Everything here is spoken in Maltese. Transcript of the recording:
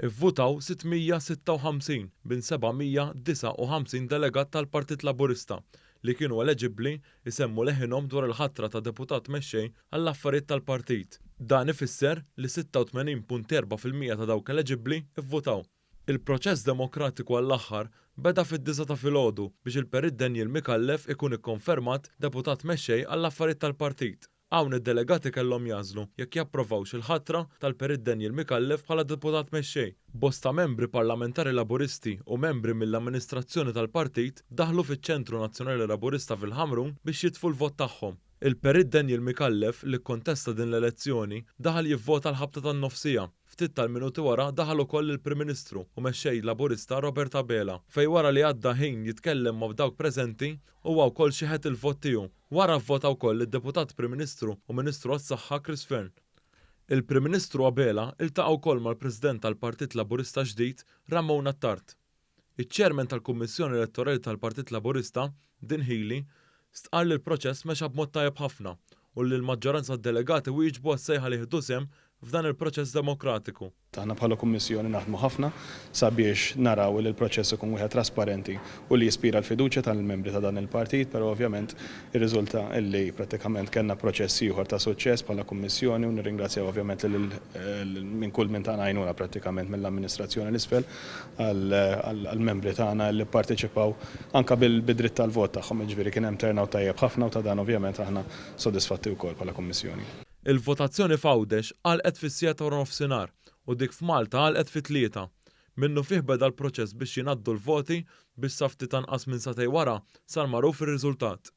Ivvutaw 656 minn 759 delegat tal-Partit Laburista li kienu eleġibbli isemmu leħinhom dwar il-ħatra ta' deputat mexxej għall-affarijiet tal-partit. Dan ifisser li 86.4% ta' dawk eleġibbli ivvutaw. Il-proċess demokratiku għall-aħħar beda fid-9 ta' filgħodu biex il-Perit Daniel Mikallef ikun ikkonfermat deputat mexxej għall-affarijiet tal-partit. Hawn id-delegati kellhom jażlu jekk japprovawx il-ħatra tal-Perit Daniel Mikallef bħala deputat mexxej. Bosta membri parlamentari Laburisti u membri mill-amministrazzjoni tal-partit daħlu fiċ-Ċentru Nazzjonali Laburista fil-Ħamrun biex jitfu l-vot tagħhom. Il-Perit Daniel Mikallef li kkontesta din l-elezzjoni daħal jivvota l-ħabta tan-nofsija. Ftit tal-minuti wara daħal ukoll il-Prim Ministru u mexxej Laburista Robert Abela fejn wara li għadda ħin jitkellem ma' dawk preżenti huwa wkoll xi ħed il-vot tiegħu. Wara vvota wkoll id-Deputat Prim Ministru u Ministru għas-Saħħa Chris Fern. Il-Prim Ministru Abela iltaqa' wkoll mal-President tal-Partit Laburista ġdid Ramon Attard. Iċ-Chairman tal-Kummissjoni Elettorali tal-Partit Laburista, Din Healey, stqar li l-proċess mexa b'mod tajjeb ħafna u li l-maġġoranza tad-delegati wieġbu għas-sejħa li jieħdu sehem f'dan il-proċess demokratiku. Aħna bħala Kummissjoni naħdmu ħafna sabiex naraw li l-proċess ikun wieħed trasparenti u li jispira l-fiduċja tal-membri ta' dan il-partit, però ovvjament irriżulta li prattikament kellna proċess ieħor ta' suċċess bħala Kummissjoni u nirringrazzjaw ovvjament minn kull minn tagħna għajnuna prattikament mill-amministrazzjoni l-isfel għall-membri tagħna li pparteċipaw anke bil-dritt tal-vot tagħhom, jiġifieri kien hemm turnout tajjeb ħafna u ta' dan ovvjament aħna sodisfatti wkoll bħala Kummissjoni. Il-votazzjoni f'Għawdex għalqet fis-9 u dik f'Malta għalqet fit-3. Minnu fih beda l-proċess biex jingħaddu l-voti biex sa ftit anqas minn satej wara sar magħruf ir-riżultat.